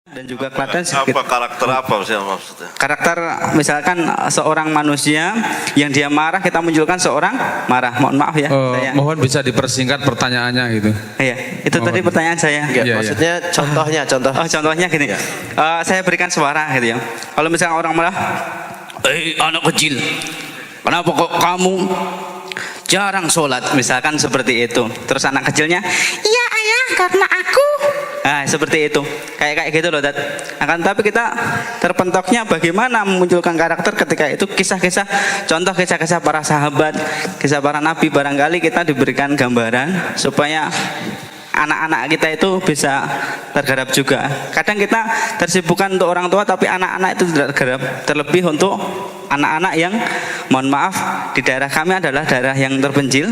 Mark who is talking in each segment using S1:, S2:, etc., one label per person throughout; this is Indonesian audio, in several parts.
S1: Dan juga Klaten
S2: apa karakter apa sih maksudnya?
S1: karakter misalkan seorang manusia yang dia marah, kita munculkan seorang marah. Mohon maaf ya, saya.
S3: Mohon bisa dipersingkat pertanyaannya gitu.
S1: Iya, itu tadi pertanyaan saya.
S3: Iya,
S4: Maksudnya contoh.
S1: Contohnya gini, saya berikan suara gitu ya. Kalau misalkan orang marah, anak kecil, kenapa kok kamu jarang sholat? Misalkan seperti itu. Terus anak kecilnya, iya ayah, karena aku. Nah, seperti itu. Kayak gitu loh, Dad. Akan tapi kita terpentoknya bagaimana memunculkan karakter ketika itu kisah-kisah, contoh kisah-kisah para sahabat, kisah para nabi, barangkali kita diberikan gambaran supaya anak-anak kita itu bisa tergarap juga. Kadang kita tersibukkan untuk orang tua, tapi anak-anak itu tidak tergarap. Terlebih untuk anak-anak yang, mohon maaf, di daerah kami adalah daerah yang terpencil,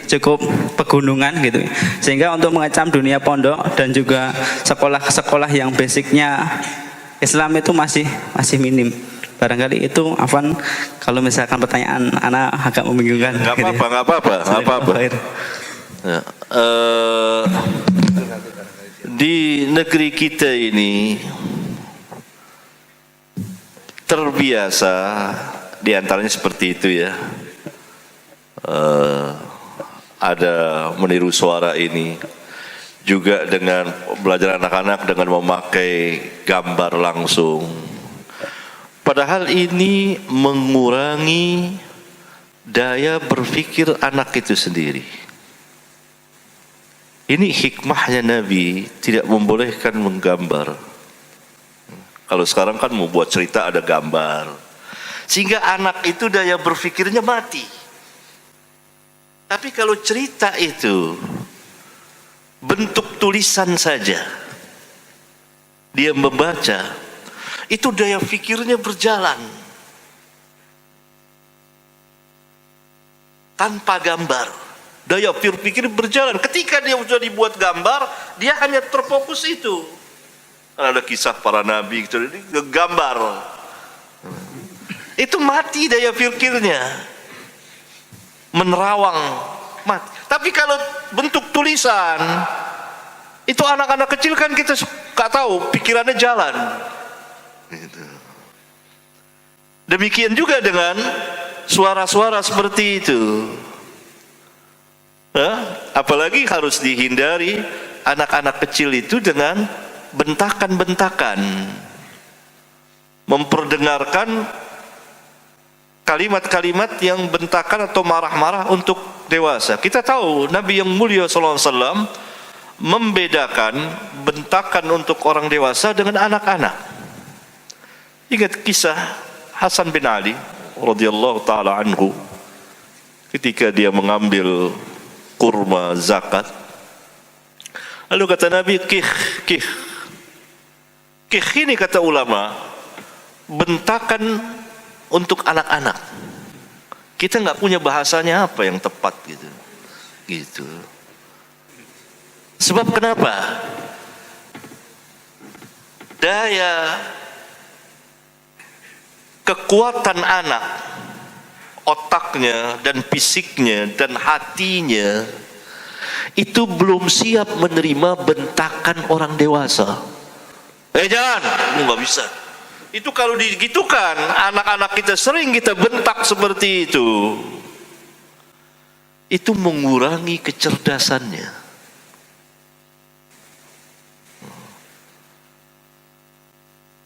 S1: cukup pegunungan gitu. Sehingga untuk mengecam dunia pondok dan juga sekolah-sekolah yang basicnya Islam itu masih minim. Barangkali itu, Afwan, kalau misalkan pertanyaan anak agak membingungkan.
S2: Nggak
S1: gitu ya.
S2: apa-apa. Ya, di negeri kita ini terbiasa diantaranya seperti itu ya, ada meniru suara ini juga dengan belajar anak-anak dengan memakai gambar langsung, padahal ini mengurangi daya berpikir anak itu sendiri. Ini hikmahnya Nabi tidak membolehkan menggambar. Kalau sekarang kan mau buat cerita ada gambar, sehingga anak itu daya berpikirnya mati. Tapi kalau cerita itu bentuk tulisan saja, dia membaca, itu daya pikirnya berjalan tanpa gambar. Daya pikir berjalan. Ketika dia sudah dibuat gambar, dia hanya terfokus itu. Ada kisah para nabi, gitu, gambar. Itu mati daya pikirnya, menerawang, mati. Tapi kalau bentuk tulisan, itu anak-anak kecil kan kita nggak tahu, pikirannya jalan. Demikian juga dengan suara-suara seperti itu. Apalagi harus dihindari anak-anak kecil itu dengan bentakan-bentakan, memperdengarkan kalimat-kalimat yang bentakan atau marah-marah untuk dewasa. Kita tahu Nabi yang mulia SAW membedakan bentakan untuk orang dewasa dengan anak-anak. Ingat kisah Hasan bin Ali radhiyallahu taala anhu ketika dia mengambil kurma zakat, lalu kata Nabi, kih ini kata ulama bentakan untuk anak-anak. Kita nggak punya bahasanya apa yang tepat gitu. Sebab kenapa? Daya kekuatan anak, otaknya dan fisiknya dan hatinya itu belum siap menerima bentakan orang dewasa. Jangan, nggak bisa. Itu kalau digitukan, anak-anak kita sering kita bentak seperti itu mengurangi kecerdasannya.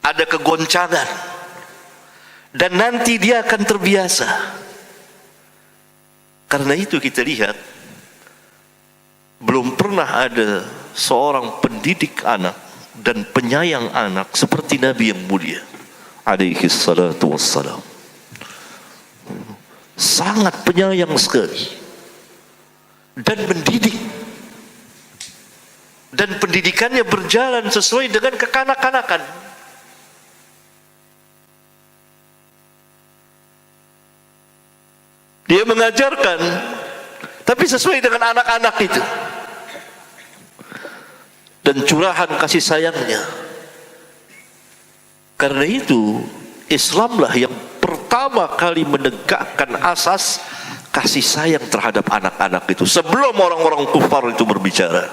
S2: Ada kegoncangan, dan nanti dia akan terbiasa. Karena itu kita lihat, belum pernah ada seorang pendidik anak dan penyayang anak seperti Nabi yang mulia alaihi salatu wassalam. Sangat penyayang sekali dan mendidik, dan pendidikannya berjalan sesuai dengan kekanak-kanakan. Dia mengajarkan, tapi sesuai dengan anak-anak itu. Dan curahan kasih sayangnya. Karena itu, Islamlah yang pertama kali menegakkan asas kasih sayang terhadap anak-anak itu. Sebelum orang-orang kufar itu berbicara.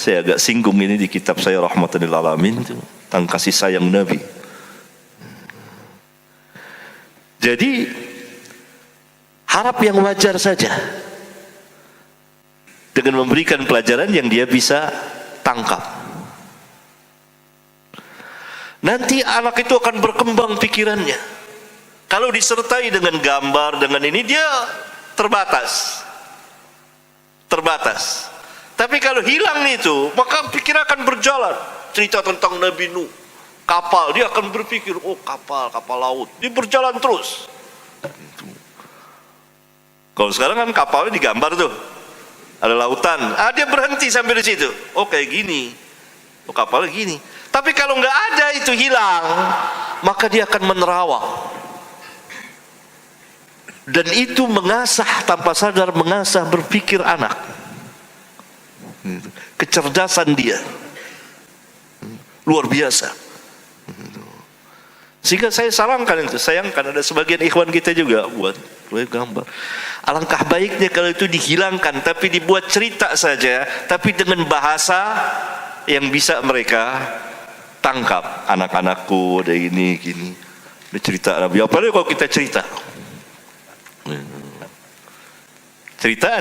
S2: Saya agak singgung ini di kitab saya Rahmatan lil Alamin itu, tentang kasih sayang Nabi. Jadi harap yang wajar saja dengan memberikan pelajaran yang dia bisa tangkap. Nanti anak itu akan berkembang pikirannya. Kalau disertai dengan gambar, dengan ini, dia terbatas. Tapi kalau hilang itu, maka pikiran akan berjalan. Cerita tentang Nabi Nuh, kapal, dia akan berpikir, oh kapal laut, dia berjalan terus. Kalau sekarang kan kapalnya digambar tuh, ada lautan, dia berhenti sampai di situ. Oh kayak gini, oh kapalnya gini. Tapi kalau nggak ada itu, hilang, maka dia akan menerawang. Dan itu mengasah, tanpa sadar mengasah berpikir anak, kecerdasan dia luar biasa. Sehingga saya sayangkan ada sebagian ikhwan kita juga buat gambar. Alangkah baiknya kalau itu dihilangkan, tapi dibuat cerita saja, tapi dengan bahasa yang bisa mereka tangkap. Anak-anakku ada ini gini, ada cerita Nabi. Apalagi kalau kita cerita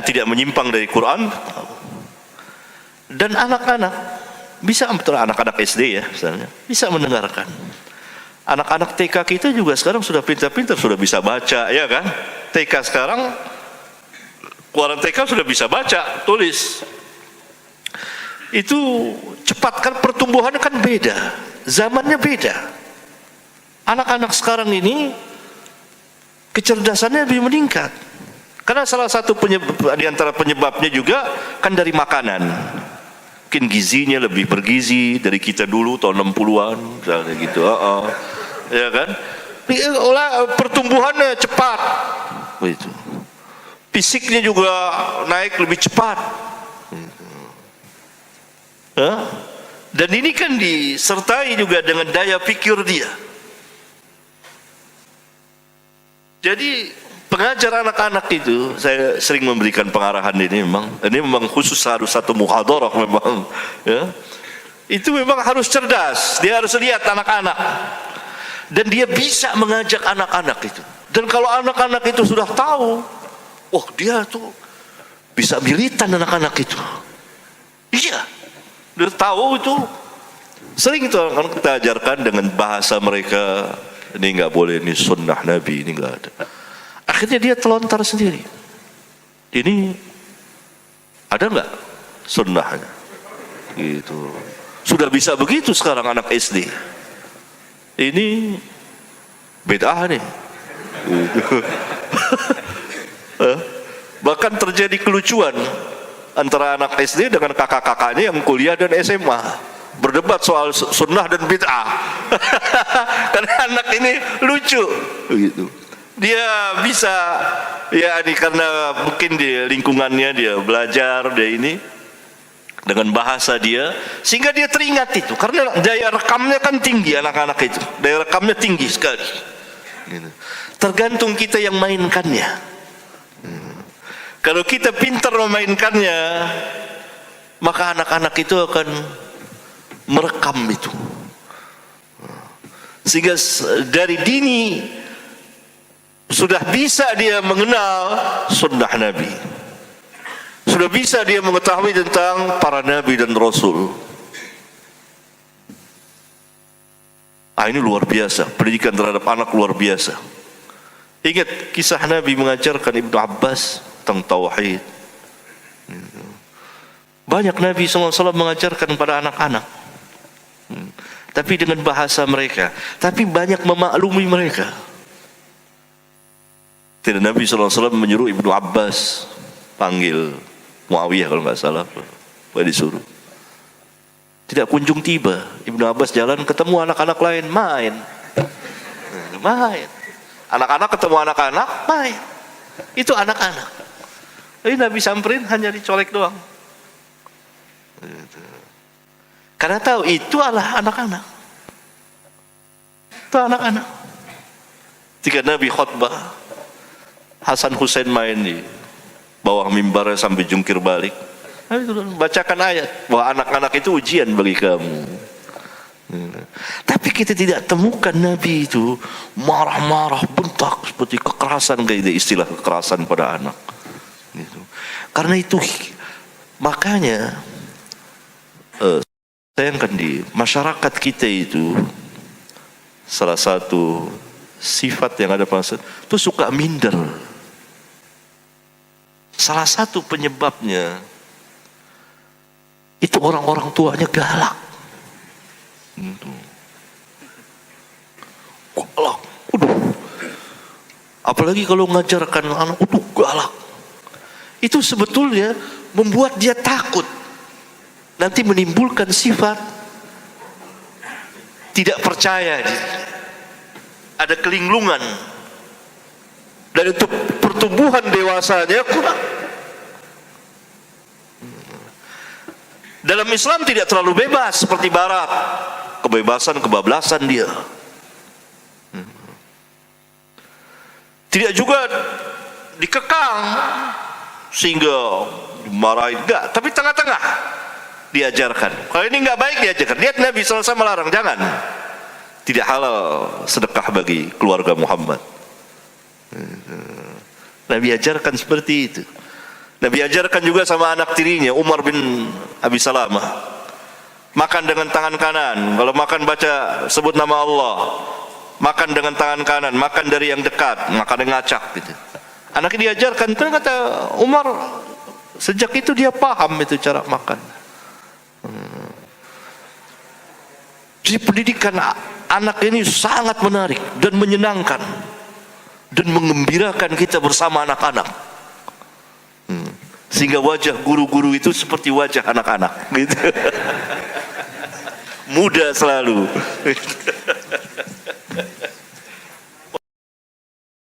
S2: tidak menyimpang dari Quran, dan anak-anak bisa, betul anak-anak SD ya misalnya, bisa mendengarkan. Anak-anak TK kita juga sekarang sudah pintar-pintar, sudah bisa baca, ya kan? TK sekarang, keluaran TK sudah bisa baca, tulis. Itu cepat kan, pertumbuhannya kan beda, zamannya beda. Anak-anak sekarang ini kecerdasannya lebih meningkat. Karena salah satu di antara penyebabnya juga kan dari makanan. Mungkin gizinya lebih bergizi dari kita dulu tahun 60-an misalnya gitu. Ya kan? Pertumbuhannya cepat. Begitu. Fisiknya juga naik lebih cepat. Dan ini kan disertai juga dengan daya pikir dia. Jadi pengajar anak-anak itu, saya sering memberikan pengarahan ini memang khusus, harus satu muhadharah memang, ya. Itu memang harus cerdas, dia harus lihat anak-anak, dan dia bisa mengajak anak-anak itu. Dan kalau anak-anak itu sudah tahu, oh dia tuh bisa militan anak-anak itu. Iya, dia tahu itu. Sering itu anak kita ajarkan dengan bahasa mereka. Ini nggak boleh, ini sunnah Nabi, ini nggak ada. Akhirnya dia telontar sendiri. Ini ada nggak sunnahnya? Gitu. Sudah bisa begitu sekarang anak SD. Ini bid'ah nih. Gitu. Bahkan terjadi kelucuan antara anak SD dengan kakak-kakaknya yang kuliah dan SMA. Berdebat soal sunnah dan bid'ah. Karena anak ini lucu. Begitu. Dia bisa, ya ini karena mungkin di lingkungannya dia belajar, dia ini dengan bahasa dia, sehingga dia teringat itu. Karena daya rekamnya kan tinggi anak-anak itu, daya rekamnya tinggi sekali. Gitu. Tergantung kita yang mainkannya. Kalau kita pintar memainkannya, maka anak-anak itu akan merekam itu. Sehingga dari dini sudah bisa dia mengenal sunnah Nabi, sudah bisa dia mengetahui tentang para Nabi dan Rasul. Ini luar biasa, pendidikan terhadap anak luar biasa. Ingat kisah Nabi mengajarkan Ibnu Abbas tentang tauhid. Banyak Nabi SAW mengajarkan pada anak-anak, tapi dengan bahasa mereka, tapi banyak memaklumi mereka. Tidak, Nabi SAW menyuruh Ibnu Abbas panggil Muawiyah kalau nggak salah, disuruh. Tidak kunjung tiba, Ibnu Abbas jalan ketemu anak-anak lain main. Anak-anak ketemu anak-anak main. Itu anak-anak. Tapi Nabi samperin hanya dicolek doang. Karena tahu itu adalah anak-anak. Itu anak-anak. Ketika Nabi khutbah, Hasan Hussein main di bawah mimbarnya sampai jungkir balik. Bacakan ayat bahwa anak-anak itu ujian bagi kamu. Tapi kita tidak temukan Nabi itu marah-marah, bentak seperti kekerasan, kayak istilah kekerasan pada anak. Gitu. Karena itu makanya sayangkan di masyarakat kita itu salah satu sifat yang ada pada itu suka minder. Salah satu penyebabnya itu orang-orang tuanya galak. Galak. Apalagi kalau mengajarkan anak galak. Itu sebetulnya membuat dia takut. Nanti menimbulkan sifat tidak percaya. Ada kelinglungan. Dan untuk pertumbuhan dewasanya kurang. Dalam Islam tidak terlalu bebas seperti Barat. Kebebasan, kebablasan dia. Tidak juga dikekang sehingga dimarahin. Enggak, tapi tengah-tengah diajarkan. Kalau ini enggak baik diajarkan. Lihat Nabi SAW melarang, jangan. Tidak halal sedekah bagi keluarga Muhammad. Nabi ajarkan seperti itu. Nabi ajarkan juga sama anak tirinya Umar bin Abi Salamah. Makan dengan tangan kanan. Kalau makan baca sebut nama Allah. Makan dengan tangan kanan, makan dari yang dekat, makan dengan ngacak gitu. Anaknya diajarkan, kata Umar sejak itu dia paham itu cara makan. Jadi pendidikan anak ini sangat menarik dan menyenangkan dan mengembirakan kita bersama anak-anak. Sehingga wajah guru-guru itu seperti wajah anak-anak gitu. Muda selalu.